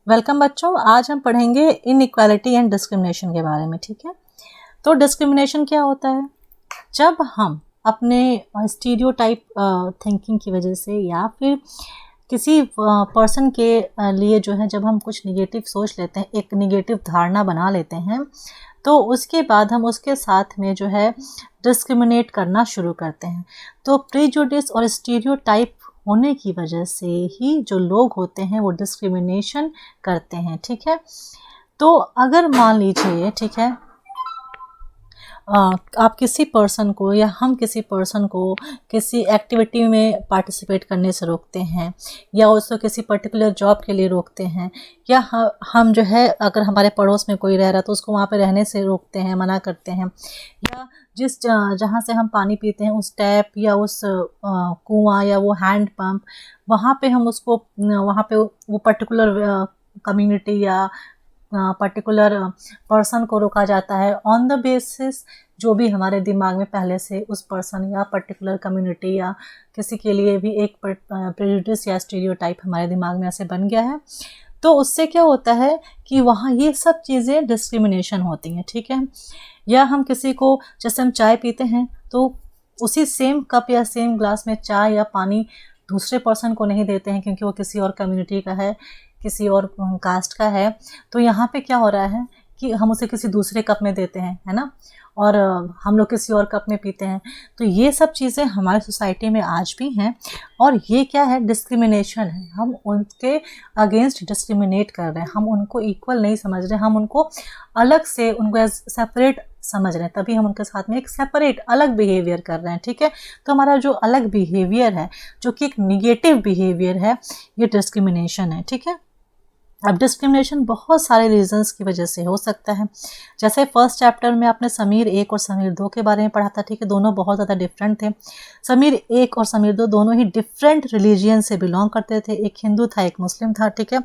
Welcome बच्चों, आज हम पढ़ेंगे इनइक्वालिटी एंड डिस्क्रिमिनेशन के बारे में। ठीक है, तो डिस्क्रिमिनेशन क्या होता है? जब हम अपने स्टीरियोटाइप थिंकिंग की वजह से या फिर किसी पर्सन के लिए जो है, जब हम कुछ निगेटिव सोच लेते हैं, एक निगेटिव धारणा बना लेते हैं, तो उसके बाद हम उसके साथ में जो है डिस्क्रिमिनेट करना शुरू करते हैं। तो प्रीजुडिस और स्टीरियोटाइप होने की वजह से ही जो लोग होते हैं वो डिस्क्रिमिनेशन करते हैं। ठीक है, तो अगर मान लीजिए, ठीक है, आप किसी पर्सन को या हम किसी पर्सन को किसी एक्टिविटी में पार्टिसिपेट करने से रोकते हैं, या उसको किसी पर्टिकुलर जॉब के लिए रोकते हैं, या हम जो है अगर हमारे पड़ोस में कोई रह रहा है तो उसको वहाँ पे रहने से रोकते हैं, मना करते हैं, या जिस जहाँ से हम पानी पीते हैं उस टैप या उस कुआं या वो हैंड पंप, वहाँ पे हम उसको वहाँ पे वो पर्टिकुलर कम्युनिटी या पर्टिकुलर पर्सन को रोका जाता है ऑन द बेसिस जो भी हमारे दिमाग में पहले से उस पर्सन या पर्टिकुलर कम्युनिटी या किसी के लिए भी एक प्रेजुडिस या स्टीरियोटाइप हमारे दिमाग में ऐसे बन गया है। तो उससे क्या होता है कि वहाँ ये सब चीज़ें डिस्क्रिमिनेशन होती हैं। ठीक है, या हम किसी को, जैसे हम चाय पीते हैं तो उसी सेम कप या सेम ग्लास में चाय या पानी दूसरे पर्सन को नहीं देते हैं क्योंकि वो किसी और कम्युनिटी का है, किसी और कास्ट का है। तो यहाँ पे क्या हो रहा है कि हम उसे किसी दूसरे कप में देते हैं, है ना, और हम लोग किसी और कप में पीते हैं। तो ये सब चीज़ें हमारी सोसाइटी में आज भी हैं, और ये क्या है? डिस्क्रिमिनेशन है। हम उनके अगेंस्ट डिस्क्रिमिनेट कर रहे हैं, हम उनको इक्वल नहीं समझ रहे, हम उनको अलग से, उनको एज सेपरेट समझ रहे हैं, तभी हम उनके साथ में एक सेपरेट अलग बिहेवियर कर रहे हैं। ठीक है, तो हमारा जो अलग बिहेवियर है, जो कि एक निगेटिव बिहेवियर है, ये डिस्क्रिमिनेशन है। ठीक है, अब डिस्क्रिमिनेशन बहुत सारे रीजंस की वजह से हो सकता है। जैसे फर्स्ट चैप्टर में आपने समीर 1 और समीर 2 के बारे में पढ़ा था। ठीक है, दोनों बहुत ज़्यादा डिफरेंट थे। समीर 1 और समीर 2 दोनों ही डिफरेंट रिलीजियन से बिलोंग करते थे, एक हिंदू था, एक मुस्लिम था। ठीक है,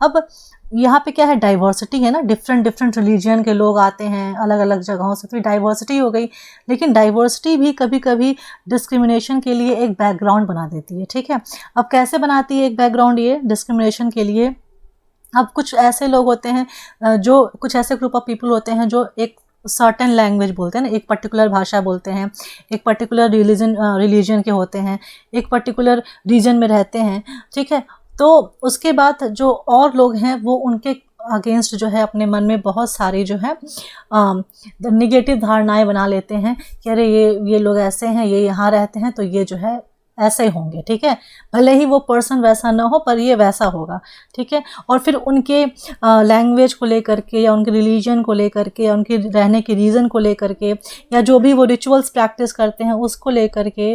अब यहाँ पे क्या है? डाइवर्सिटी है ना, डिफरेंट रिलीजियन के लोग आते हैं अलग अलग जगहों से, तो डाइवर्सिटी हो गई। लेकिन डाइवर्सिटी भी कभी कभी डिस्क्रिमिनेशन के लिए एक बैकग्राउंड बना देती है। ठीक है, अब कैसे बनाती है एक बैकग्राउंड ये डिस्क्रिमिनेशन के लिए? अब कुछ ऐसे लोग होते हैं, जो कुछ ऐसे ग्रुप ऑफ पीपल होते हैं जो एक सर्टेन लैंग्वेज बोलते हैं ना, एक पर्टिकुलर भाषा बोलते हैं, एक पर्टिकुलर रिलीजन के होते हैं, एक पर्टिकुलर रीजन में रहते हैं। ठीक है, तो उसके बाद जो और लोग हैं वो उनके अगेंस्ट जो है अपने मन में बहुत सारी जो है निगेटिव धारणाएं बना लेते हैं कि अरे ये लोग ऐसे हैं, ये यहाँ रहते हैं तो ये जो है ऐसे होंगे। ठीक है, भले ही वो पर्सन वैसा ना हो पर ये वैसा होगा। ठीक है, और फिर उनके लैंग्वेज को लेकर के, या उनके रिलीजन को लेकर के, या उनके रहने के रीज़न को लेकर के, या जो भी वो रिचुअल्स प्रैक्टिस करते हैं उसको लेकर के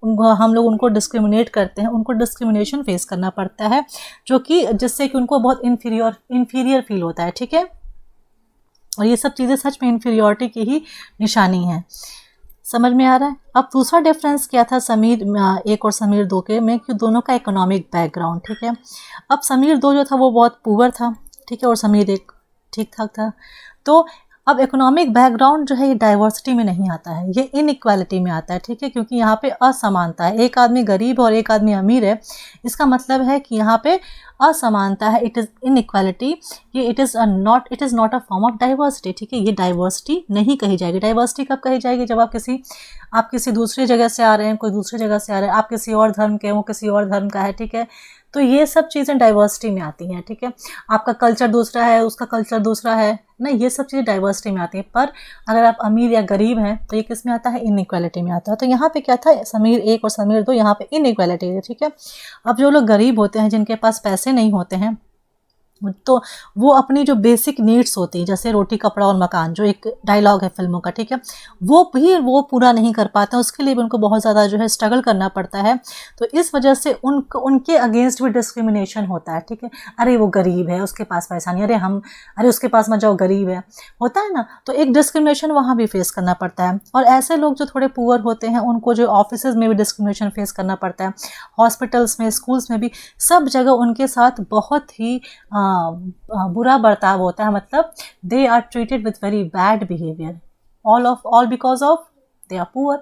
हम लोग उनको डिस्क्रिमिनेट करते हैं, उनको डिस्क्रिमिनेशन फेस करना पड़ता है, जो कि जिससे कि उनको बहुत इन्फीरियर फील होता है। ठीक है, और ये सब चीज़ें सच में इन्फीरियॉरिटी की ही निशानी है। समझ में आ रहा है? अब दूसरा डिफरेंस क्या था समीर 1 और समीर 2 के में, कि दोनों का इकोनॉमिक बैकग्राउंड। ठीक है, अब समीर 2 जो था वो बहुत पुअर था। ठीक है, और समीर 1 ठीक ठाक था। तो अब इकोनॉमिक बैकग्राउंड जो है ये डाइवर्सिटी में नहीं आता है, ये इनइक्वालिटी में आता है। ठीक है, क्योंकि यहाँ पे असमानता है, एक आदमी गरीब और एक आदमी अमीर है, इसका मतलब है कि यहाँ पे असमानता है, इट इज़ इनइक्वालिटी। ये it is not a form of diversity. ठीक है, ये डाइवर्सिटी नहीं कही जाएगी। डाइवर्सिटी कब कही जाएगी? जब आप किसी दूसरी जगह से आ रहे हैं, कोई दूसरी जगह से आ रहे हैं, आप किसी और धर्म के, वो किसी और धर्म का है। ठीक है, तो ये सब चीज़ें डाइवर्सिटी में आती हैं। ठीक है, आपका कल्चर दूसरा है, उसका कल्चर दूसरा है ना, ये सब चीज़ें डाइवर्सिटी में आती हैं। पर अगर आप अमीर या गरीब हैं तो ये किस में आता है? इनइक्वालिटी में आता है। तो यहाँ पे क्या था? समीर 1 और समीर 2, यहाँ पे इनइक्वालिटी है। ठीक है, अब जो लोग गरीब होते हैं, जिनके पास पैसे नहीं होते हैं, तो वो अपनी जो बेसिक नीड्स होती हैं, जैसे रोटी कपड़ा और मकान, जो एक डायलॉग है फिल्मों का, ठीक है, वो पूरा नहीं कर पाते हैं, उसके लिए भी उनको बहुत ज़्यादा जो है स्ट्रगल करना पड़ता है। तो इस वजह से उनके अगेंस्ट भी डिस्क्रिमिनेशन होता है। ठीक है, अरे वो गरीब है, उसके पास पैसा नहीं, अरे उसके पास मत जाओ, गरीब है, होता है ना। तो एक डिस्क्रिमिनेशन वहाँ भी फेस करना पड़ता है। और ऐसे लोग जो थोड़े पुअर होते हैं उनको जो ऑफिस में भी डिस्क्रिमिनेशन फेस करना पड़ता है, हॉस्पिटल्स में, स्कूल्स में भी, सब जगह उनके साथ बहुत ही बुरा बर्ताव होता है। मतलब they are treated with very bad behaviour, all because of they are poor.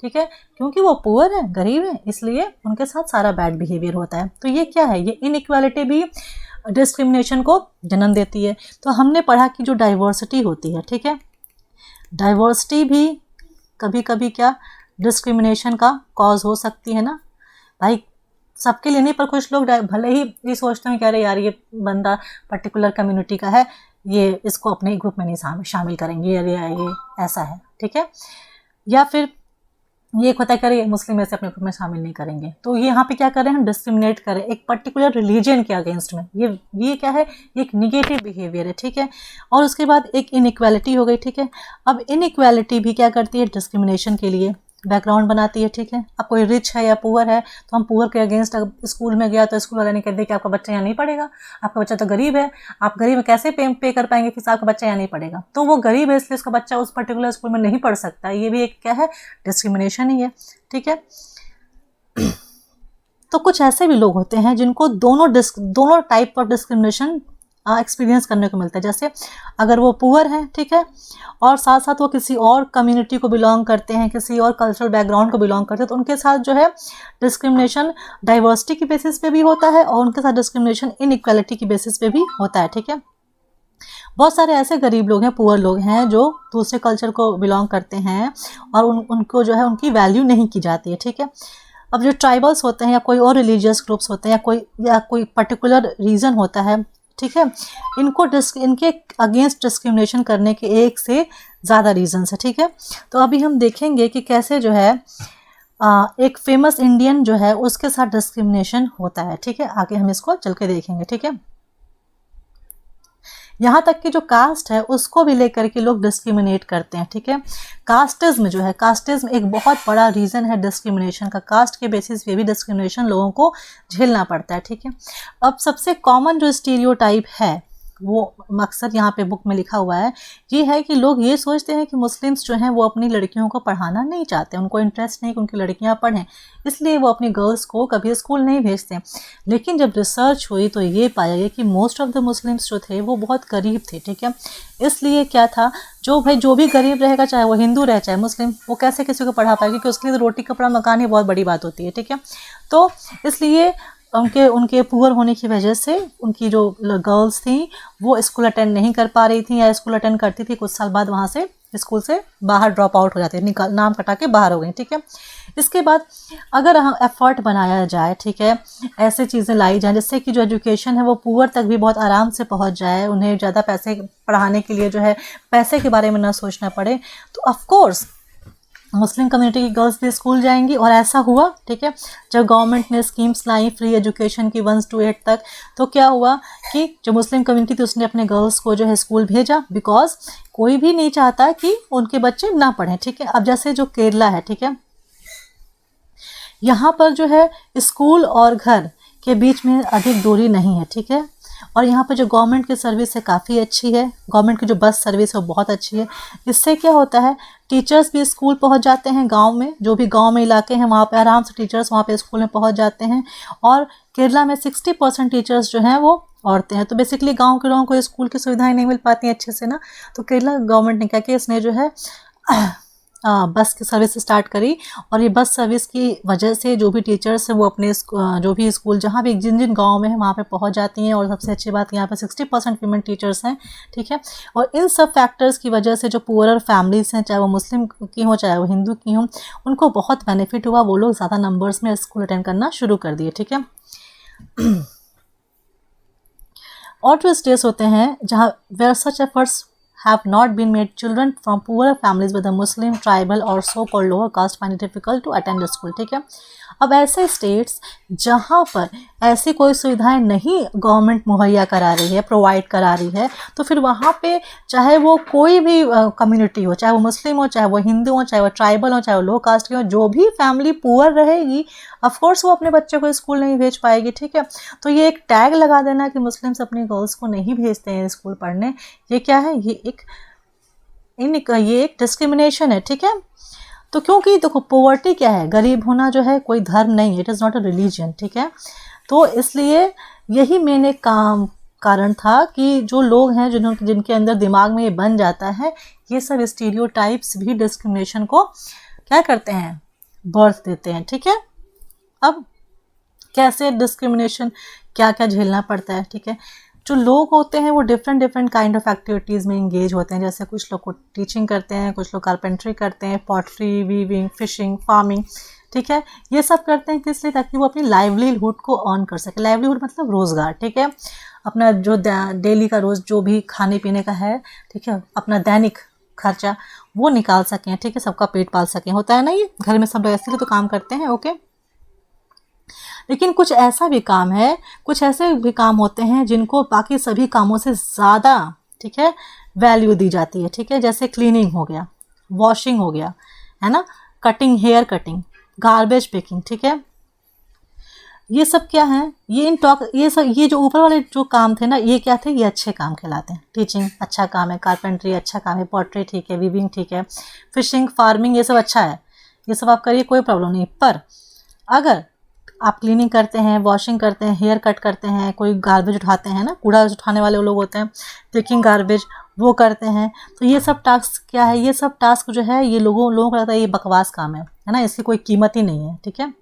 ठीक है, क्योंकि वो पुअर है, गरीब है, इसलिए उनके साथ सारा बैड बिहेवियर होता है। तो ये क्या है? ये इनइक्वालिटी भी डिस्क्रिमिनेशन को जन्म देती है। तो हमने पढ़ा कि जो डाइवर्सिटी होती है, ठीक है, डाइवर्सिटी भी कभी कभी क्या डिस्क्रिमिनेशन का कॉज हो सकती है ना भाई। सबके लिए नहीं, पर कुछ लोग भले ही ये सोचते हैं कि अरे यार ये बंदा पर्टिकुलर कम्युनिटी का है, ये इसको अपने ग्रुप में नहीं शामिल करेंगे, अरे ये ऐसा है, ठीक है। या फिर ये एक होता है कि अरे मुस्लिम ऐसे अपने ग्रुप में शामिल नहीं करेंगे। तो ये यहाँ पे क्या कर रहे हैं, हम डिस्क्रिमिनेट करें एक पर्टिकुलर रिलीजन के अगेंस्ट में। ये क्या है, एक निगेटिव बिहेवियर है, ठीक है। और उसके बाद एक इनइक्वालिटी हो गई, ठीक है। अब इनइक्वालिटी भी क्या करती है, डिस्क्रिमिनेशन के लिए बैकग्राउंड बनाती है, ठीक है। अब कोई रिच है या पुअर है, तो हम पुअर के अगेंस्ट स्कूल में गया तो स्कूल वाला नहीं कहते कि आपका बच्चा यहाँ नहीं पढ़ेगा, आपका बच्चा तो गरीब है, आप गरीब है कैसे पे कर पाएंगे फीस, आपका बच्चा यहाँ नहीं पढ़ेगा। तो वो गरीब है इसलिए उसका बच्चा उस पर्टिकुलर स्कूल में नहीं पढ़ सकता। ये भी एक क्या है, डिस्क्रिमिनेशन ही है, ठीक है। तो कुछ ऐसे भी लोग होते हैं जिनको दोनों टाइप ऑफ डिस्क्रिमिनेशन एक्सपीरियंस करने को मिलता है। जैसे अगर वो पुअर हैं, ठीक है, और साथ साथ वो किसी और कम्युनिटी को बिलोंग करते हैं, किसी और कल्चरल बैकग्राउंड को बिलोंग करते हैं, तो उनके साथ जो है डिस्क्रिमिनेशन डाइवर्सिटी की बेसिस पे भी होता है और उनके साथ डिस्क्रिमिनेशन इनइक्वालिटी की बेसिस पे भी होता है, ठीक है। बहुत सारे ऐसे गरीब लोग हैं, पुअर लोग हैं जो दूसरे कल्चर को बिलोंग करते हैं और उनको जो है उनकी वैल्यू नहीं की जाती है, ठीक है। अब जो ट्राइबल्स होते हैं या कोई और रिलीजियस ग्रुप्स होते हैं या कोई पर्टिकुलर रीजन होता है, ठीक है, इनके अगेंस्ट डिस्क्रिमिनेशन करने के एक से ज़्यादा रीजंस है, ठीक है। तो अभी हम देखेंगे कि कैसे जो है एक फेमस इंडियन जो है उसके साथ डिस्क्रिमिनेशन होता है, ठीक है। आगे हम इसको चल के देखेंगे, ठीक है। यहाँ तक कि जो कास्ट है उसको भी लेकर के लोग डिस्क्रिमिनेट करते हैं, ठीक है। कास्टिज्म जो है, कास्टिज्म एक बहुत बड़ा रीज़न है डिस्क्रिमिनेशन का। कास्ट के बेसिस पे भी डिस्क्रिमिनेशन लोगों को झेलना पड़ता है, ठीक है। अब सबसे कॉमन जो स्टीरियोटाइप है वो मकसद यहाँ पे बुक में लिखा हुआ है, ये है कि लोग ये सोचते हैं कि मुस्लिम्स जो हैं वो अपनी लड़कियों को पढ़ाना नहीं चाहते, उनको इंटरेस्ट नहीं कि उनकी लड़कियाँ पढ़ें, इसलिए वो अपनी गर्ल्स को कभी स्कूल नहीं भेजते। लेकिन जब रिसर्च हुई तो ये पाया गया कि मोस्ट ऑफ द मुस्लिम्स जो थे वो बहुत गरीब थे, ठीक है। इसलिए क्या था, जो भी गरीब रहेगा, चाहे वो हिंदू रहे चाहे मुस्लिम, वो कैसे किसी को पढ़ा पाएगी, क्योंकि उसके लिए तो रोटी कपड़ा मकान ही बहुत बड़ी बात होती है, ठीक है। तो इसलिए उनके पुअर होने की वजह से उनकी जो गर्ल्स थी वो स्कूल अटेंड नहीं कर पा रही थी, या स्कूल अटेंड करती थी कुछ साल बाद वहाँ से स्कूल से बाहर ड्रॉप आउट हो जाती है, नाम कटा के बाहर हो गई, ठीक है। इसके बाद अगर हम एफर्ट बनाया जाए, ठीक है, ऐसे चीज़ें लाई जाए जिससे कि जो एजुकेशन है वो पुअर तक भी बहुत आराम से पहुँच जाए, उन्हें ज़्यादा पैसे पढ़ाने के लिए जो है पैसे के बारे में ना सोचना पड़े, तो ऑफकोर्स मुस्लिम कम्युनिटी की गर्ल्स भी स्कूल जाएंगी। और ऐसा हुआ, ठीक है। जब गवर्नमेंट ने स्कीम्स लाई फ्री एजुकेशन की 1 से 8 तक, तो क्या हुआ कि जो मुस्लिम कम्युनिटी थी उसने अपने गर्ल्स को जो है स्कूल भेजा, बिकॉज कोई भी नहीं चाहता कि उनके बच्चे ना पढ़ें, ठीक है। अब जैसे जो केरला है, ठीक है, यहाँ पर जो है स्कूल और घर के बीच में अधिक दूरी नहीं है, ठीक है। और यहाँ पर जो गवर्नमेंट की सर्विस है काफ़ी अच्छी है, गवर्नमेंट की जो बस सर्विस है वो बहुत अच्छी है। इससे क्या होता है, टीचर्स भी स्कूल पहुँच जाते हैं, गांव में जो भी गांव में इलाके हैं वहाँ पे आराम से टीचर्स वहाँ पे स्कूल में पहुँच जाते हैं। और केरला में 60% टीचर्स जो हैं वो औरतें हैं। तो बेसिकली गाँव के लोगों को स्कूल की सुविधाएँ नहीं मिल पाती हैं अच्छे से ना, तो केरला गवर्नमेंट ने क्या किया, इसने जो है बस की सर्विस स्टार्ट करी। और ये बस सर्विस की वजह से जो भी टीचर्स हैं वो अपने जो भी स्कूल जहाँ भी जिन गाँव में है वहाँ पे पहुँच जाती हैं। और सबसे अच्छी बात यहाँ पे 60% फीमेल टीचर्स हैं, ठीक है। और इन सब फैक्टर्स की वजह से जो पुअर फैमिलीज़ हैं, चाहे वो मुस्लिम की हों चाहे वो हिंदू की हों, उनको बहुत बेनिफिट हुआ, वो लोग ज़्यादा नंबर्स में स्कूल अटेंड करना शुरू कर दिए, ठीक है। और जो स्टेट्स होते हैं जहाँ where such efforts have not been made, children from poorer families with a Muslim, tribal or so-called lower caste find it difficult to attend school, ठीक है। अब ऐसे स्टेट्स जहाँ पर ऐसी कोई सुविधाएं नहीं गवर्नमेंट मुहैया करा रही है, प्रोवाइड करा रही है, तो फिर वहाँ पे चाहे वो कोई भी कम्युनिटी हो, चाहे वो मुस्लिम हो, चाहे वो हिंदू हो, चाहे वो ट्राइबल हो, चाहे वो लो कास्ट की हो, जो भी फैमिली पुअर रहेगी ऑफकोर्स वो अपने बच्चे को स्कूल नहीं भेज पाएगी, ठीक है। तो ये एक टैग लगा देना कि मुस्लिम्स अपनी गर्ल्स को नहीं भेजते हैं स्कूल पढ़ने, ये क्या है, ये एक डिस्क्रिमिनेशन है, ठीक है। तो क्योंकि देखो पोवर्टी क्या है, गरीब होना जो है कोई धर्म नहीं है, it is not a religion, ठीक है। तो इसलिए यही मैंने कारण था कि जो लोग हैं जिनके अंदर दिमाग में ये बन जाता है, ये सब स्टीरियोटाइप्स भी डिस्क्रिमिनेशन को क्या करते हैं, बर्थ देते हैं, ठीक है। अब कैसे डिस्क्रिमिनेशन क्या क्या झेलना पड़ता है, ठीक है। जो लोग होते हैं वो different different kind of activities में इंगेज होते हैं, जैसे कुछ लोग को टीचिंग करते हैं, कुछ लोग कारपेंट्री करते हैं, पॉटरी, वीविंग, फिशिंग, फार्मिंग, ठीक है। ये सब करते हैं किस लिए, ताकि वो अपनी लाइवलीहुड को अर्न कर सके। लाइवलीहुड मतलब रोज़गार, ठीक है। अपना जो डेली का रोज़ जो भी खाने पीने का है, ठीक है, अपना दैनिक खर्चा वो निकाल सकें, ठीक है, सबका पेट पाल सकें। होता है ना, ये घर में सब लोग ऐसे तो काम करते हैं, ओके। लेकिन कुछ ऐसा भी काम है, कुछ ऐसे भी काम होते हैं जिनको बाकी सभी कामों से ज़्यादा, ठीक है, वैल्यू दी जाती है, ठीक है। जैसे क्लीनिंग हो गया, वॉशिंग हो गया, है ना, cutting, hair cutting, garbage picking, ठीक है। ये सब क्या है, ये जो ऊपर वाले जो काम थे ना, ये क्या थे, ये अच्छे काम कहलाते हैं। टीचिंग अच्छा काम है, कारपेंट्री अच्छा काम है, पॉटरी ठीक है, वीविंग ठीक है, फिशिंग, फार्मिंग, ये सब अच्छा है, ये सब आप करिए, कोई प्रॉब्लम नहीं। पर अगर आप क्लीनिंग करते हैं, वॉशिंग करते हैं, हेयर कट करते हैं, कोई गार्बेज उठाते हैं ना, कूड़ा उठाने वाले लोग होते हैं, पिकिंग गार्बेज वो करते हैं, तो ये सब टास्क क्या है, ये सब टास्क जो है ये लोगों को लगता है ये बकवास काम है ना, इसकी कोई कीमत ही नहीं है, ठीक है।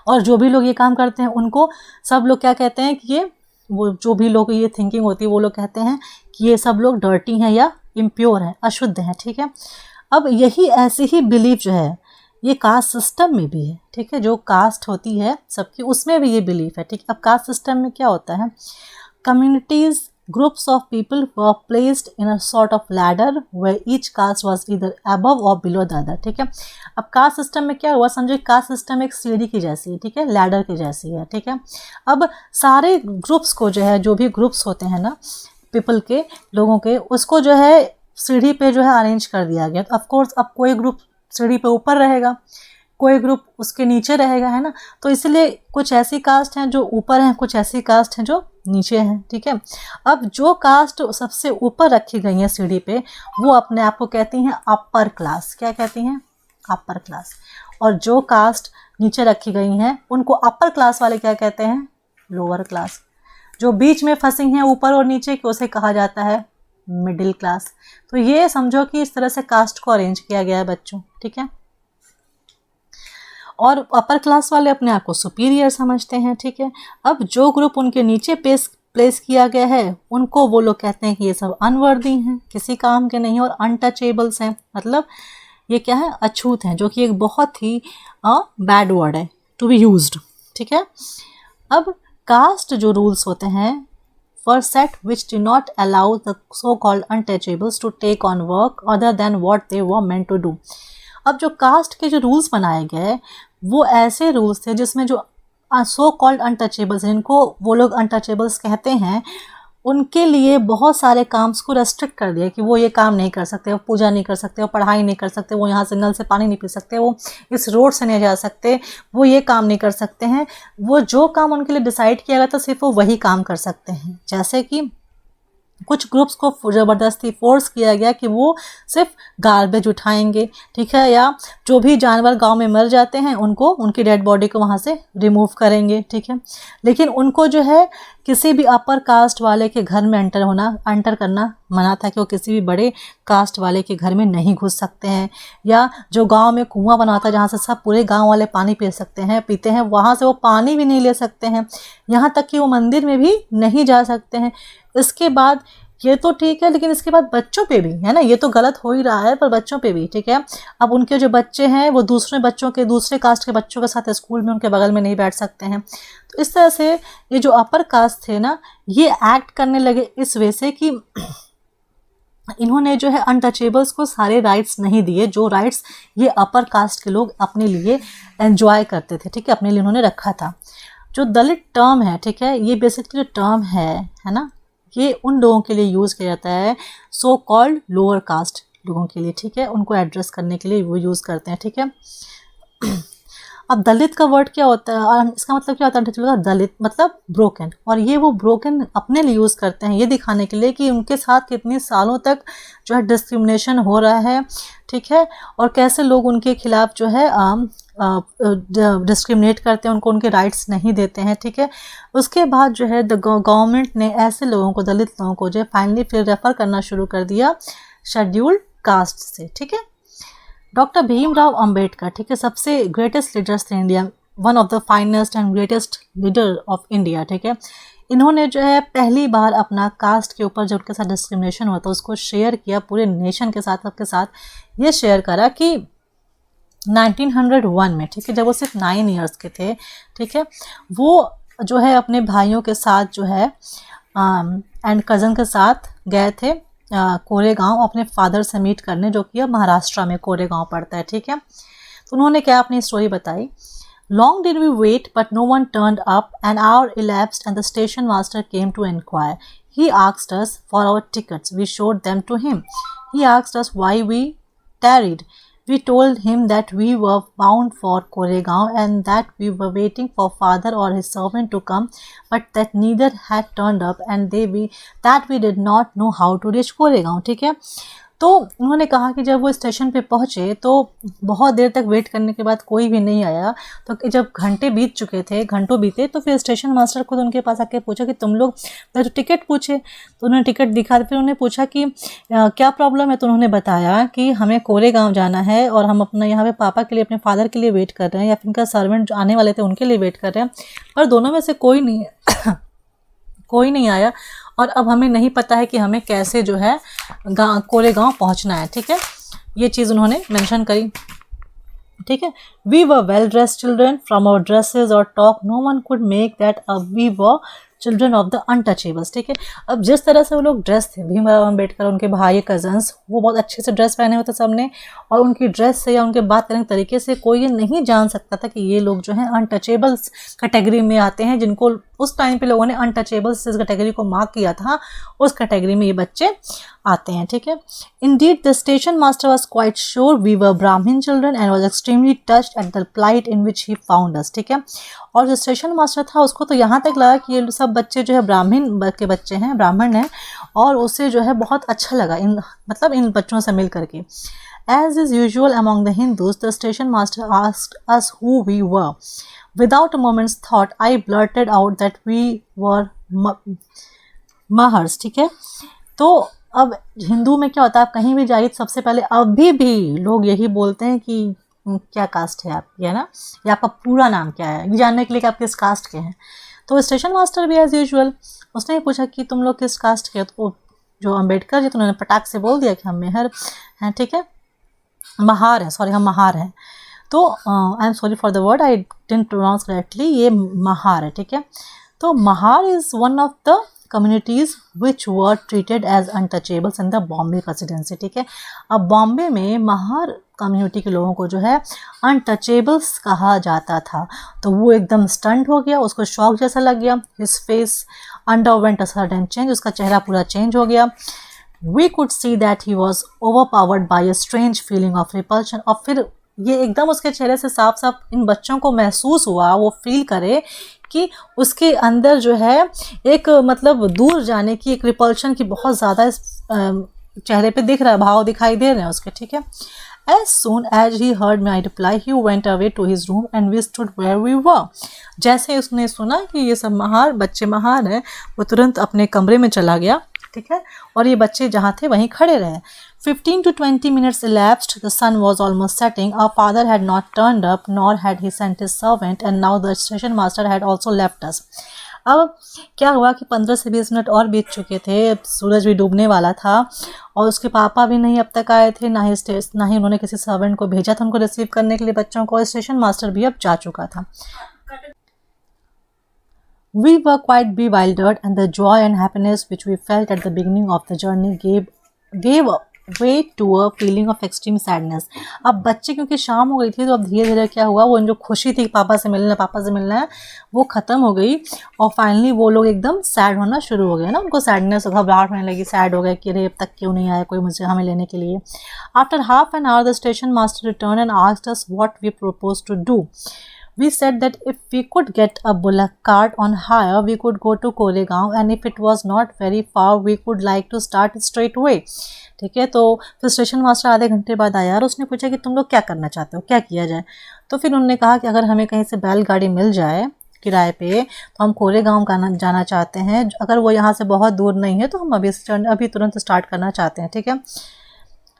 और जो भी लोग ये काम करते हैं उनको सब लोग क्या कहते हैं कि ये, वो जो भी लोग ये थिंकिंग होती है वो लोग कहते हैं कि ये सब लोग डर्टी हैं या इम्प्योर हैं, अशुद्ध हैं, ठीक है। अब यही ऐसी ही बिलीफ जो है ये कास्ट सिस्टम में भी है, ठीक है। जो कास्ट होती है सबकी, उसमें भी ये बिलीफ है, ठीक है। अब कास्ट सिस्टम में क्या होता है, communities, groups of people were placed in a sort of ladder where each caste was either above or below the other, ठीक है। अब कास्ट सिस्टम में क्या हुआ, समझो कास्ट सिस्टम एक सीढ़ी की जैसी है, ठीक है, लैडर की जैसी है, ठीक है। अब सारे ग्रुप्स को जो है, जो भी ग्रुप्स होते हैं ना पीपल के, लोगों के, उसको जो है सीढ़ी पे जो है अरेंज कर दिया गया। तो ऑफकोर्स अब कोई ग्रुप सीढ़ी पे ऊपर रहेगा, कोई ग्रुप उसके नीचे रहेगा, है ना। तो इसलिए कुछ ऐसी कास्ट हैं जो ऊपर हैं, कुछ ऐसी कास्ट हैं जो नीचे हैं, ठीक है। अब जो कास्ट सबसे ऊपर रखी गई हैं सीढ़ी पे, वो अपने आप को कहती हैं अपर क्लास। क्या कहती हैं, अपर क्लास। और जो कास्ट नीचे रखी गई हैं उनको अपर क्लास वाले क्या कहते हैं, लोअर क्लास। जो बीच में फंसी हैं ऊपर और नीचे की, उसे कहा जाता है मिडिल क्लास। तो ये समझो कि इस तरह से कास्ट को अरेंज किया गया है बच्चों, ठीक है। और अपर क्लास वाले अपने आप को सुपीरियर समझते हैं, ठीक है। अब जो ग्रुप उनके नीचे प्लेस किया गया है उनको वो लोग कहते हैं कि ये सब अनवर्दी हैं, किसी काम के नहीं, और अनटचेबल्स हैं, मतलब ये क्या है, अछूत हैं, जो कि एक बहुत ही बैड वर्ड है टू बी यूज्ड, ठीक है। अब कास्ट जो रूल्स होते हैं were set which did not allow the so-called untouchables to take on work other than what they were meant to do. अब जो कास्ट के जो रूल्स बनाए गए वो ऐसे रूल्स थे जिसमें जो सो कॉल्ड अनटचेबल्स, जिनको वो लोग अनटचेबल्स कहते हैं, उनके लिए बहुत सारे काम्स को रेस्ट्रिक्ट कर दिया कि वो ये काम नहीं कर सकते, वो पूजा नहीं कर सकते, वो पढ़ाई नहीं कर सकते, वो यहाँ से नल से पानी नहीं पी सकते, वो इस रोड से नहीं जा सकते, वो ये काम नहीं कर सकते हैं। वो जो काम उनके लिए डिसाइड किया गया था सिर्फ वो वही काम कर सकते हैं। जैसे कि कुछ ग्रुप्स को ज़बरदस्ती फोर्स किया गया कि वो सिर्फ गार्बेज उठाएंगे, ठीक है, या जो भी जानवर गांव में मर जाते हैं उनको, उनकी डेड बॉडी को वहाँ से रिमूव करेंगे, ठीक है। लेकिन उनको जो है किसी भी अपर कास्ट वाले के घर में एंटर करना मना था, कि वो किसी भी बड़े कास्ट वाले के घर में नहीं घुस सकते हैं। या जो गांव में कुआं बना था जहाँ से सब पूरे गांव वाले पानी पीते हैं, वहाँ से वो पानी भी नहीं ले सकते हैं। यहाँ तक कि वो मंदिर में भी नहीं जा सकते हैं। इसके बाद ये तो ठीक है, लेकिन इसके बाद बच्चों पे भी, है ना, ये तो गलत हो ही रहा है, पर बच्चों पे भी, ठीक है। अब उनके जो बच्चे हैं वो दूसरे कास्ट के बच्चों के साथ स्कूल में उनके बगल में नहीं बैठ सकते हैं। तो इस तरह से ये जो अपर कास्ट थे ना, ये एक्ट करने लगे इस वजह से कि इन्होंने जो है अनटचेबल्स को सारे राइट्स नहीं दिए, जो राइट्स ये अपर कास्ट के लोग अपने लिए एंजॉय करते थे, ठीक है, अपने लिए उन्होंने रखा था। जो दलित टर्म है, ठीक है, ये बेसिकली जो टर्म है ना, ये उन लोगों के लिए यूज़ किया जाता है सो कॉल्ड लोअर कास्ट लोगों के लिए, ठीक है, उनको एड्रेस करने के लिए वो यूज़ करते हैं, ठीक है। अब दलित का वर्ड क्या होता है और इसका मतलब क्या होता है, दलित मतलब ब्रोकन, और ये वो ब्रोकन अपने लिए यूज़ करते हैं ये दिखाने के लिए कि उनके साथ कितने सालों तक जो है डिस्क्रिमिनेशन हो रहा है, ठीक है, और कैसे लोग उनके खिलाफ जो है डिस्क्रिमिनेट करते हैं, उनको उनके राइट्स नहीं देते हैं, ठीक है। उसके बाद जो है गवर्नमेंट ने ऐसे लोगों को, दलित लोगों को जो है फाइनली फिर रेफ़र करना शुरू कर दिया शेड्यूल्ड कास्ट से, ठीक है। डॉक्टर भीमराव अंबेडकर, ठीक है, सबसे ग्रेटेस्ट लीडर्स थे India one of the finest and greatest leader of India, ठीक है। इन्होंने जो है पहली बार अपना कास्ट के ऊपर जो उनके साथ डिस्क्रिमिनेशन हुआ था उसको शेयर किया पूरे नेशन के साथ, सबके साथ ये शेयर करा कि 1901 में, ठीक है, जब वो सिर्फ 9 ईयर्स के थे, ठीक है, वो जो है अपने भाइयों के साथ जो है एंड कज़न के साथ गए थे कोरेगांव अपने फादर से मीट करने, जो कि अब महाराष्ट्र में कोरेगांव पड़ता है, ठीक है। तो उन्होंने क्या अपनी स्टोरी बताई। Long did we wait, but no one turned up. An hour elapsed and the station master came to inquire. He asked us for our tickets. We showed them to him. He asked us why we tarried. We told him that we were bound for Koregaon and that we were waiting for father or his servant to come, but that neither had turned up and that we did not know how to reach Koregaon. ठीक है। तो उन्होंने कहा कि जब वो station पे पहुँचे तो बहुत देर तक वेट करने के बाद कोई भी नहीं आया। तो जब घंटे बीत चुके थे, घंटों बीते, तो फिर स्टेशन मास्टर खुद उनके पास आके पूछा कि तुम लोग तो टिकट पूछे, तो उन्होंने टिकट दिखा। फिर उन्होंने पूछा कि क्या प्रॉब्लम है, तो उन्होंने बताया कि हमें कोरेगांव जाना है और हम अपना यहाँ पे पापा के लिए, अपने फादर के लिए वेट कर रहे हैं, या फिर उनका सर्वेंट जो आने वाले थे उनके लिए वेट कर रहे हैं, पर दोनों में से कोई नहीं आया और अब हमें नहीं पता है कि हमें कैसे जो है कोरेगांव पहुंचना है, ठीक है। ये चीज़ उन्होंने मेंशन करी, ठीक है। We were well dressed children, from our dresses और talk no one could make that we were children of the untouchables, ठीक है। अब जिस तरह से वो लोग ड्रेस थे, भीमराव अम्बेडकर, उनके भाई, कजन्स, वो बहुत अच्छे से ड्रेस पहने हुए थे सबने, और उनकी ड्रेस से या उनके बात करने के तरीके से कोई ये नहीं जान सकता था कि ये लोग जो हैं अनटचेबल्स कैटेगरी में आते हैं, जिनको उस टाइम पे लोगों ने अनटचेबल्स इस कैटेगरी को मार्क किया था, उस कैटेगरी में ये बच्चे आते हैं, ठीक है। Indeed the station master was quite sure we were Brahmin children and was extremely touched at the plight in which he found us, ठीक है। और जो स्टेशन मास्टर था उसको तो यहाँ तक लगा कि ये सब बच्चे जो है ब्राह्मण के बच्चे हैं, ब्राह्मण हैं, और उसे जो है बहुत अच्छा लगा इन बच्चों से मिल करके। As is usual among the Hindus, the station master asked us who we were. Without a moment's thought, I blurted out that we were Mahars, ठीक है। तो अब हिंदू में क्या होता है, आप कहीं भी जाइए सबसे पहले अभी भी लोग यही बोलते हैं कि क्या कास्ट है आपकी, है ना, या आपका पूरा नाम क्या है, ये जानने के लिए कि आप किस कास्ट के हैं। तो स्टेशन मास्टर भी एज यूजुअल उसने पूछा कि तुम लोग किस कास्ट के हो। तो जो अम्बेडकर जी, तो उन्होंने पटाख से बोल दिया कि हम मेहर हैं, ठीक है, महार है, सॉरी हम महार हैं। तो I am sorry for the word, I didn't pronounce correctly, ये महार है, ठीक है। तो Mahar is one of the communities which were treated as untouchables in the Bombay Presidency, ठीक है। अब बॉम्बे में महार कम्युनिटी के लोगों को जो है अनटचेबल्स कहा जाता था। तो वो एकदम स्टंट हो गया, उसको शॉक जैसा लग गया, his face underwent a sudden change, उसका चेहरा पूरा चेंज हो गया। We could see that he was overpowered by a strange feeling of repulsion। और फिर ये एकदम उसके चेहरे से साफ साफ इन बच्चों को महसूस हुआ, वो फील करे कि उसके अंदर जो है एक मतलब दूर जाने की, एक रिपल्शन की बहुत ज़्यादा इस चेहरे पे दिख रहा है, भाव दिखाई दे रहे हैं उसके, ठीक है। As soon as he heard my reply, he went away to his room and we stood where we were। जैसे उसने सुना कि ये सब महार बच्चे महार हैं, वो तुरंत अपने कमरे में चला गया, ठीक है, और ये बच्चे जहाँ थे वहीं खड़े रहे। 15 to 20 minutes elapsed. The sun was almost setting. Our father had not turned up, nor had he sent his servant, and now the station master had also left us। अब क्या हुआ कि 15 से 20 मिनट और बीत चुके थे, सूरज भी डूबने वाला था, और उसके पापा भी नहीं अब तक आए थे, ना ही उन्होंने किसी सर्वेंट को भेजा था उनको रिसीव करने के लिए बच्चों को, स्टेशन मास्टर भी अब जा चुका था। We were quite bewildered, and the joy and happiness which we felt at the beginning of the journey gave way to a feeling of extreme sadness। अब बच्चे क्योंकि शाम हो गई थी, तो अब धीरे धीरे क्या हुआ, वो जो खुशी थी पापा से मिलना है, वो ख़त्म हो गई, और फाइनली वो लोग एकदम सैड होना शुरू हो गए ना, उनको सैडनेस, घबराहट होने लगी, सैड हो गए कि अरे अब तक क्यों नहीं आया कोई मुझे हमें लेने के लिए। After half an hour the station master return and asked us what we propose to do. We said that if we could get a bullock cart on hire, we could go to Koregaon, and if it was not very far, we could like to start straight away। ठीक है, तो फिर station master आधे घंटे बाद आया और उसने पूछा कि तुम लोग क्या करना चाहते हो, क्या किया जाए। तो फिर उन्होंने कहा कि अगर हमें कहीं से बैलगाड़ी मिल जाए किराए पे, तो हम कोरेगांव जाना चाहते हैं, अगर वो यहाँ से बहुत दूर नहीं है तो हम अभी तुरंत स्टार्ट करना चाहते हैं, ठीक है।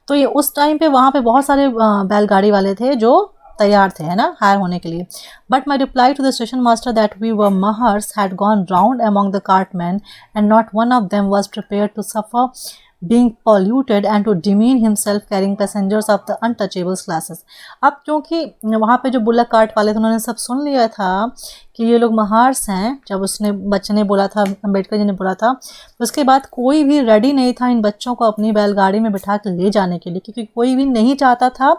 तो ये उस टाइम पे वहाँ पे बहुत सारे बैलगाड़ी वाले थे जो तैयार थे, है ना, हायर होने के लिए। But my reply to the station master that we were Mahars had gone round among the cartmen and not one of them was prepare to suffer being polluted and to demean himself carrying passengers of the untouchables classes। अब क्योंकि वहाँ पे जो bullock cart वाले थे उन्होंने सब सुन लिया था कि ये लोग महार्स हैं, जब उसने बच्चे ने बोला था, अम्बेडकर जी ने बोला था, तो उसके बाद कोई भी रेडी नहीं था इन बच्चों को अपनी बैलगाड़ी में बिठा कर ले जाने के लिए, क्योंकि कोई भी नहीं चाहता था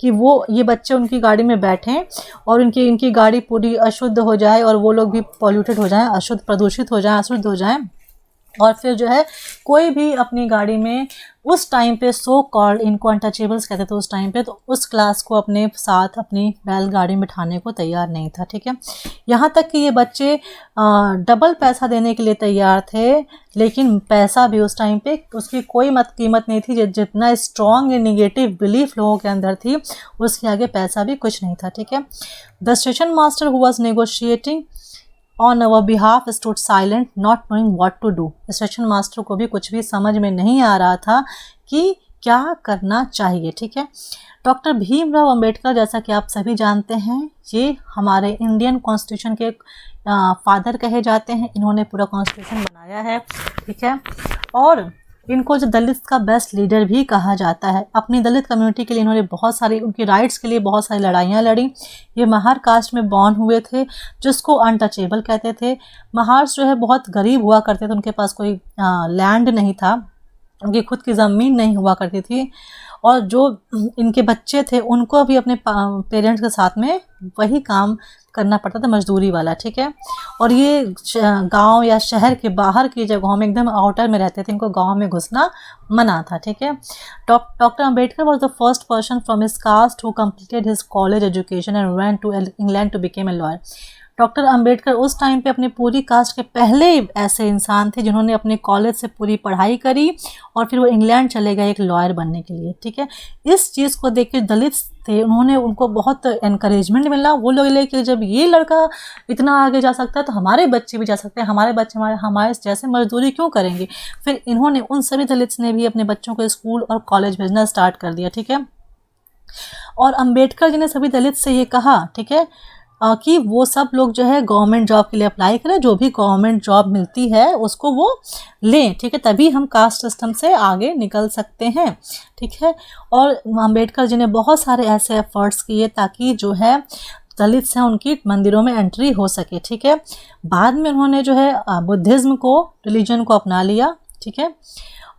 कि वो ये बच्चे उनकी गाड़ी में बैठें और इनकी गाड़ी पूरी अशुद्ध हो जाए और वो लोग भी पॉल्यूटेड हो जाएं, अशुद्ध प्रदूषित हो जाएं, अशुद्ध हो जाएं। और फिर जो है कोई भी अपनी गाड़ी में उस टाइम पे सो कॉल्ड, इनको अनटचेबल्स कहते थे उस टाइम पे, तो उस क्लास को अपने साथ अपनी बैलगाड़ी में बिठाने को तैयार नहीं था, ठीक है। यहाँ तक कि ये बच्चे डबल पैसा देने के लिए तैयार थे, लेकिन पैसा भी उस टाइम पे उसकी कोई कीमत नहीं थी। जितना स्ट्रॉन्ग नेगेटिव बिलीफ लोगों के अंदर थी उसके आगे पैसा भी कुछ नहीं था, ठीक है। The station master who was negotiating on our behalf stood silent not knowing what to do. Station master को भी कुछ भी समझ में नहीं आ रहा था कि क्या करना चाहिए, ठीक है। डॉक्टर भीमराव अंबेडकर, जैसा कि आप सभी जानते हैं, ये हमारे इंडियन कॉन्स्टिट्यूशन के फादर कहे जाते हैं। इन्होंने पूरा कॉन्स्टिट्यूशन बनाया है, ठीक है। और इनको जो दलित का बेस्ट लीडर भी कहा जाता है। अपनी दलित कम्युनिटी के लिए इन्होंने बहुत सारी, उनकी राइट्स के लिए बहुत सारी लड़ाइयाँ लड़ी। ये महार कास्ट में बॉर्न हुए थे, जिसको अनटचेबल कहते थे। महार्स जो है बहुत गरीब हुआ करते थे, उनके पास कोई लैंड नहीं था, उनकी खुद की ज़मीन नहीं हुआ करती थी, और जो इनके बच्चे थे उनको भी अपने पेरेंट्स के साथ में वही काम करना पड़ता था, मजदूरी वाला, ठीक है। और ये गांव या शहर के बाहर की जगहों में, एकदम आउटर में रहते थे, इनको गांव में घुसना मना था, ठीक है। Doctor Ambedkar was the first person from his caste who completed his college education and went to England to became a lawyer. Doctor Ambedkar उस टाइम पे अपने पूरी कास्ट के पहले ऐसे इंसान थे जिन्होंने अपने कॉलेज से पूरी पढ़ाई करी और फिर वो इंग्लैंड चले गए एक लॉयर बनने के लिए, ठीक है। इस चीज़ को देख के दलित थे, उनको बहुत एनकरेजमेंट मिला। वो लोग ले कि जब ये लड़का इतना आगे जा सकता है तो हमारे बच्चे भी जा सकते हैं, हमारे बच्चे हमारे जैसे मजदूरी क्यों करेंगे। फिर इन्होंने, उन सभी दलित ने भी अपने बच्चों को स्कूल और कॉलेज भेजना स्टार्ट कर दिया, ठीक है। और अंबेडकर जी ने सभी दलित से ये कहा, ठीक है, कि वो सब लोग जो है गवर्नमेंट जॉब के लिए अप्लाई करें, जो भी गवर्नमेंट जॉब मिलती है उसको वो लें, ठीक है, तभी हम कास्ट सिस्टम से आगे निकल सकते हैं, ठीक है। और अंबेडकर जी ने बहुत सारे ऐसे एफर्ट्स किए ताकि जो है दलित हैं उनकी मंदिरों में एंट्री हो सके, ठीक है। बाद में उन्होंने जो है बुद्धिज़्म को, रिलीजन को अपना लिया, ठीक है।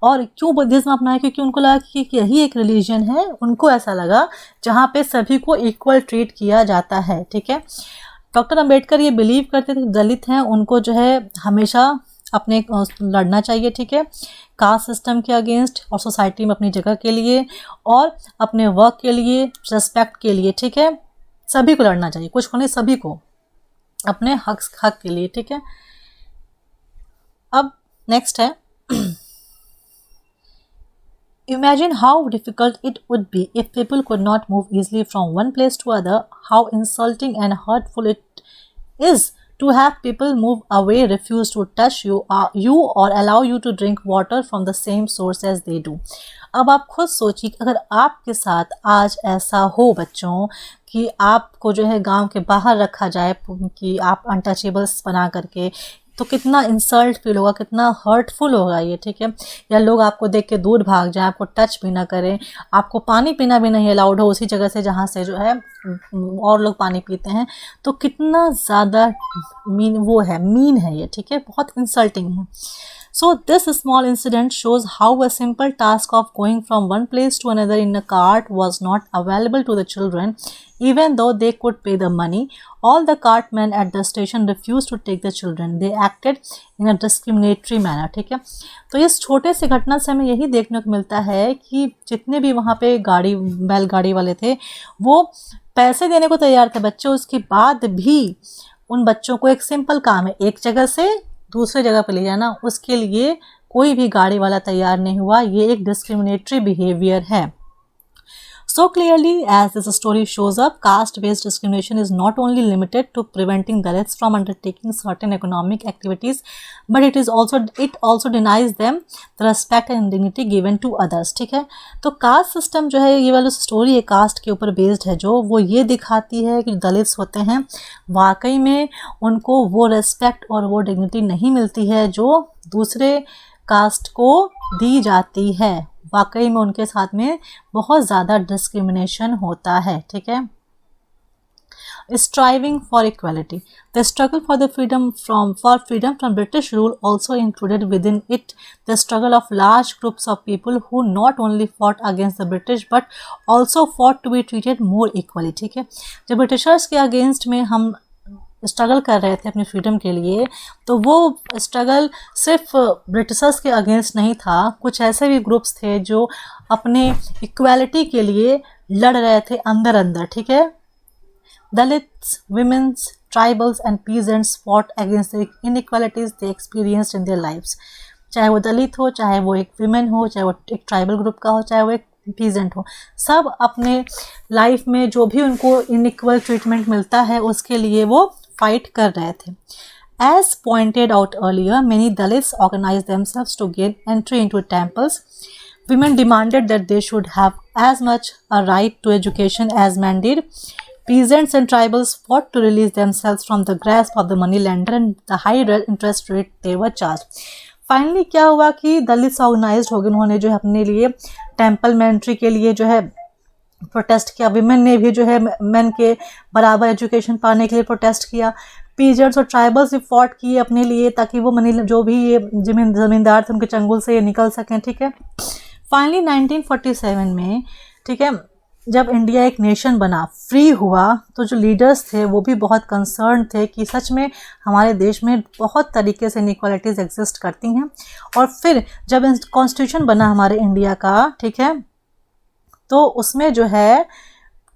और क्यों बुद्धिज़्म अपनाया? क्योंकि उनको लगा कि यही एक रिलीजन है, उनको ऐसा लगा जहाँ पे सभी को इक्वल ट्रीट किया जाता है, ठीक है। डॉक्टर अंबेडकर ये बिलीव करते थे दलित हैं उनको जो है हमेशा अपने लड़ना चाहिए, ठीक है, कास्ट सिस्टम के अगेंस्ट और सोसाइटी में अपनी जगह के लिए और अपने वर्क के लिए, रेस्पेक्ट के लिए, ठीक है। सभी को लड़ना चाहिए, कुछ को नहीं, सभी को अपने हक के लिए, ठीक है। अब नेक्स्ट है, Imagine how difficult it would be if people could not move easily from one place to other. How insulting and hurtful it is to have people move away, refuse to touch you or allow you to drink water from the same source as they do. अब आप खुद सोचिए कि अगर आपके साथ आज ऐसा हो बच्चों कि आपको जो है गांव के बाहर रखा जाए कि आप अनटचेबल्स बना करके, तो कितना इंसल्ट फील होगा, कितना हर्टफुल होगा ये, ठीक है। या लोग आपको देख के दूर भाग जाएं, आपको टच भी ना करें, आपको पानी पीना भी नहीं अलाउड हो उसी जगह से जहाँ से जो है और लोग पानी पीते हैं, तो कितना ज़्यादा मीन है ये, ठीक है, बहुत इंसल्टिंग है। So this small incident shows how a simple task of going from one place to another in a cart was not available to the children, even though they could pay the money. All the cartmen at the station refused to take the children. They acted in a discriminatory manner, ठीक है। तो इस छोटे से घटना से हमें यही देखने को मिलता है कि जितने भी वहाँ पे बैलगाड़ी वाले थे वो पैसे देने को तैयार थे बच्चे, उसके बाद भी उन बच्चों को एक सिंपल काम है, एक जगह से दूसरे जगह पे ले जाना, उसके लिए कोई भी गाड़ी वाला तैयार नहीं हुआ। ये एक डिस्क्रिमिनेटरी बिहेवियर है। So clearly, as this story shows up, caste-based discrimination is not only limited to preventing Dalits from undertaking certain economic activities, but it also denies them the respect and dignity given to others. ठीक है, तो caste system जो है, ये वाली story है cast के ऊपर बेस्ड है, जो वो ये दिखाती है कि दलित्स होते हैं वाकई में उनको वो रेस्पेक्ट और वो डिग्निटी नहीं मिलती है जो दूसरे कास्ट को दी जाती है। वाकई में उनके साथ में बहुत ज़्यादा डिस्क्रिमिनेशन होता है। ठीक है, striving for equality, the struggle for the freedom from British rule also included with in it the struggle of large groups of people who not only fought against the British but also fought to be treated more equally. ठीक है, जब Britishers के against में हम struggle कर रहे थे अपनी फ्रीडम के लिए, तो वो स्ट्रगल सिर्फ ब्रिटिशर्स के अगेंस्ट नहीं था, कुछ ऐसे भी ग्रुप्स थे जो अपने इक्वालिटी के लिए लड़ रहे थे अंदर अंदर। ठीक है, Dalits, women's, tribals and peasants fought against the inequalities they experienced in their lives. चाहे वो दलित हो, चाहे वो एक विमेन हो, चाहे वो एक ट्राइबल ग्रुप का हो, चाहे वो एक पीजेंट हो, सब अपने लाइफ में जो भी उनको इनइक्वल ट्रीटमेंट मिलता है उसके लिए वो फाइट कर रहे थे। As pointed out earlier, many Dalits organized themselves to gain entry into temples. Women demanded that they should have as much a right to education as men did. Peasants and tribals fought to release themselves from the grasp of the moneylender and the high interest rate they were charged. Finally क्या हुआ कि Dalits organised हो गए, उन्होंने जो है अपने लिए टेम्पल में एंट्री के लिए जो है प्रोटेस्ट किया। विमेन ने भी जो है मेन के बराबर एजुकेशन पाने के लिए प्रोटेस्ट किया। पीजर्स और ट्राइबल्स भी फॉट किए अपने लिए ताकि वो मनी जो भी ये ज़मींदार थे उनके चंगुल से ये निकल सकें। ठीक है, फाइनली 1947 में, ठीक है, जब इंडिया एक नेशन बना, फ्री हुआ, तो जो लीडर्स थे वो भी बहुत कंसर्न थे कि सच में हमारे देश में बहुत तरीके से इनइक्वालिटीज़ एग्जिस्ट करती हैं। और फिर जब कॉन्स्टिट्यूशन बना हमारे इंडिया का, ठीक है, तो उसमें जो है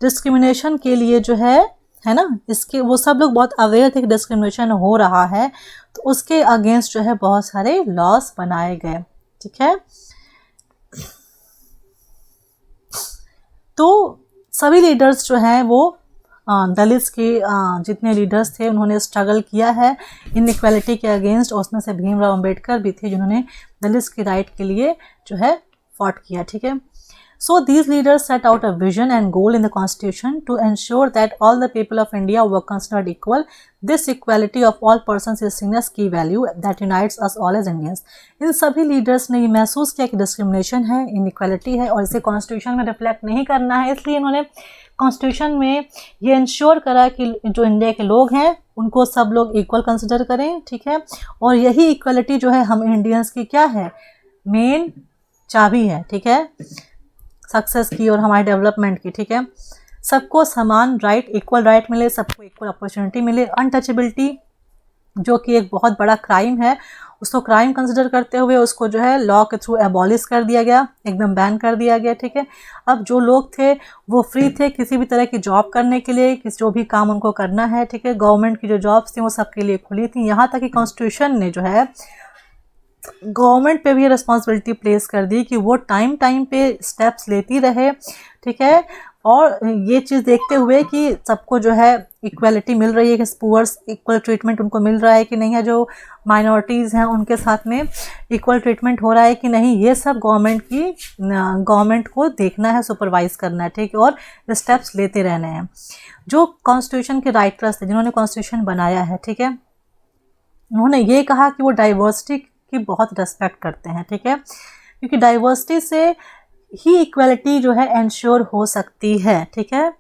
डिस्क्रिमिनेशन के लिए जो है ना, इसके वो सब लोग बहुत अवेयर थे कि डिस्क्रिमिनेशन हो रहा है, तो उसके अगेंस्ट जो है बहुत सारे लॉस बनाए गए। ठीक है, तो सभी लीडर्स जो हैं वो दलित्स के जितने लीडर्स थे उन्होंने स्ट्रगल किया है इनइक्वालिटी के अगेंस्ट, और उसमें से भीमराव अंबेडकर भी थे जिन्होंने दलित्स की राइट के लिए जो है फॉट किया। ठीक है, so these leaders set out a vision and goal in the constitution to ensure that all the people of India were considered equal. This equality of all persons is seen as key value that unites us all as Indians. इन सभी leaders ने ये महसूस किया कि discrimination है, inequality है और इसे कॉन्स्टिट्यूशन में रिफ्लेक्ट नहीं करना है, इसलिए इन्होंने कॉन्स्टिट्यूशन में ये इंश्योर करा कि जो इंडिया के लोग हैं उनको सब लोग इक्वल कंसिडर करें। ठीक है, और यही इक्वलिटी जो है हम इंडियंस की क्या है, मेन चाबी है। ठीक है, सक्सेस की और हमारे डेवलपमेंट की। ठीक है, सबको समान राइट, इक्वल राइट मिले, सबको इक्वल अपॉर्चुनिटी मिले। अनटचेबिलिटी जो कि एक बहुत बड़ा क्राइम है, उसको क्राइम कंसिडर करते हुए उसको जो है लॉ के थ्रू एबॉलिश कर दिया गया, एकदम बैन कर दिया गया। ठीक है, अब जो लोग थे वो फ्री थे किसी भी तरह की जॉब करने के लिए, किसी जो भी काम उनको करना है। ठीक है, गवर्नमेंट की जो जॉब्स थी वो सबके लिए खुली थी, यहाँ तक कि कॉन्स्टिट्यूशन ने जो है गवर्नमेंट पे भी ये रिस्पॉन्सिबिलिटी प्लेस कर दी कि वो टाइम पे स्टेप्स लेती रहे। ठीक है, और ये चीज़ देखते हुए कि सबको जो है इक्वलिटी मिल रही है, कि पुअर्स इक्वल ट्रीटमेंट उनको मिल रहा है कि नहीं है, जो माइनॉरिटीज़ हैं उनके साथ में इक्वल ट्रीटमेंट हो रहा है कि नहीं, ये सब गवर्नमेंट को देखना है, सुपरवाइज करना है। ठीक है, और स्टेप्स लेते रहने हैं। जो कॉन्स्टिट्यूशन के राइटर्स थे जिन्होंने कॉन्स्टिट्यूशन बनाया है, ठीक है, उन्होंने ये कहा कि वो डाइवर्सिटी की बहुत रेस्पेक्ट करते हैं। ठीक है, क्योंकि डाइवर्सिटी से ही इक्वलिटी जो है एंश्योर हो सकती है। ठीक है,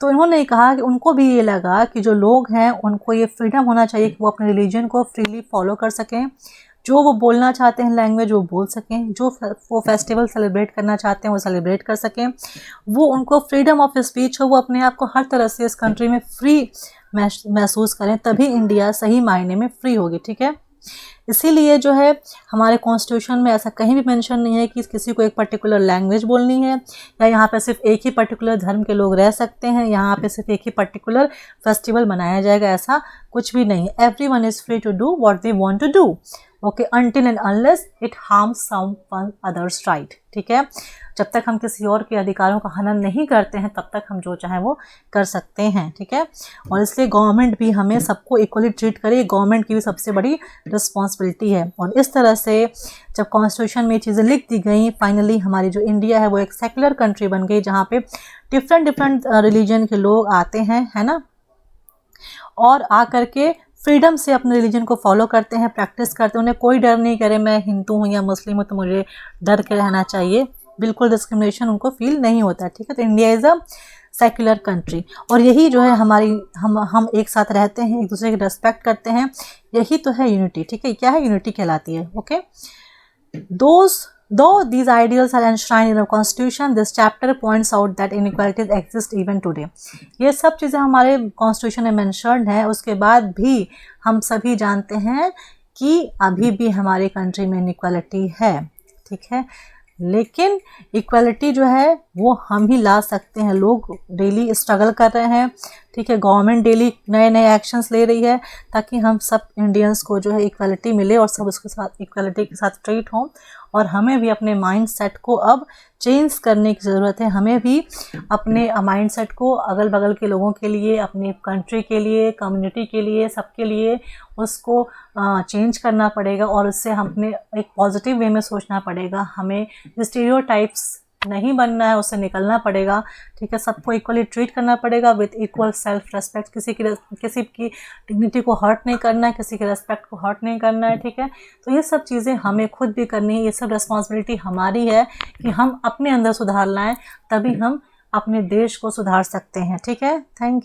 तो इन्होंने कहा कि उनको भी ये लगा कि जो लोग हैं उनको ये फ्रीडम होना चाहिए कि वो अपने रिलीजन को फ्रीली फॉलो कर सकें, जो वो बोलना चाहते हैं लैंग्वेज वो बोल सकें, जो वो फेस्टिवल सेलिब्रेट करना चाहते हैं वो सेलिब्रेट कर सकें, वो उनको फ्रीडम ऑफ स्पीच हो, वो अपने आप को हर तरह से इस कंट्री में फ्री महसूस करें, तभी इंडिया सही मायने में फ्री होगी। ठीक है, इसीलिए जो है हमारे कॉन्स्टिट्यूशन में ऐसा कहीं भी मेंशन नहीं है कि किसी को एक पर्टिकुलर लैंग्वेज बोलनी है, या यहाँ पे सिर्फ एक ही पर्टिकुलर धर्म के लोग रह सकते हैं, यहाँ पे सिर्फ एक ही पर्टिकुलर फेस्टिवल मनाया जाएगा, ऐसा कुछ भी नहीं है। Everyone is free to do what they want to do, okay, until and unless it harms someone others right. ठीक है, जब तक हम किसी और के अधिकारों का हनन नहीं करते हैं तब तक हम जो चाहें वो कर सकते हैं। ठीक है, और इसलिए गवर्नमेंट भी हमें सबको इक्वली ट्रीट करे, गवर्नमेंट की भी सबसे बड़ी रिस्पॉन्सिबिलिटी है। और इस तरह से जब कॉन्स्टिट्यूशन में ये चीज़ें लिख दी गई, फाइनली हमारी जो इंडिया है वो एक सेक्युलर कंट्री बन गई, जहाँ पे डिफरेंट रिलीजन के लोग आते हैं, है ना, और आ करके फ्रीडम से अपने रिलीजन को फॉलो करते हैं, प्रैक्टिस करते हैं। उन्हें कोई डर नहीं करे मैं हिंदू हूँ या मुस्लिम हूँ तो मुझे डर के रहना चाहिए, बिल्कुल डिस्क्रिमिनेशन उनको फील नहीं होता है। ठीक है, तो India is a secular country, और यही जो है हमारी हम एक साथ रहते हैं, एक दूसरे की रिस्पेक्ट करते हैं, यही तो है यूनिटी। ठीक है, क्या है यूनिटी कहलाती है। Okay, Though these ideals are enshrined in the Constitution, this chapter points out that inequalities exist even today. ये सब चीज़ें हमारे कॉन्स्टिट्यूशन में मेंशन्ड है, उसके बाद भी हम सभी जानते हैं कि अभी भी हमारी कंट्री में इनइक्वालिटी है। ठीक है, लेकिन इक्वालिटी जो है वो हम ही ला सकते हैं। लोग डेली स्ट्रगल कर रहे हैं। ठीक है, गवर्नमेंट डेली नए नए एक्शंस ले रही है ताकि हम सब इंडियंस को जो है इक्वालिटी मिले और सब उसके साथ इक्वालिटी के साथ ट्रीट हों। और हमें भी अपने माइंड सेट को अब चेंज करने की ज़रूरत है। हमें भी अपने माइंड सेट को अगल बगल के लोगों के लिए, अपनी कंट्री के लिए, कम्युनिटी के लिए, सबके लिए उसको चेंज करना पड़ेगा, और उससे हमने एक पॉजिटिव वे में सोचना पड़ेगा। हमें स्टीरियोटाइप्स नहीं बनना है, उससे निकलना पड़ेगा। ठीक है, सबको इक्वली ट्रीट करना पड़ेगा विद इक्वल सेल्फ रेस्पेक्ट। किसी की डिग्निटी को हर्ट नहीं करना है, किसी के रेस्पेक्ट को हर्ट नहीं करना है। ठीक है, तो ये सब चीज़ें हमें खुद भी करनी है। ये सब रिस्पॉन्सिबिलिटी हमारी है कि हम अपने अंदर सुधार लाएं, तभी हम अपने देश को सुधार सकते हैं। ठीक है, थैंक यू।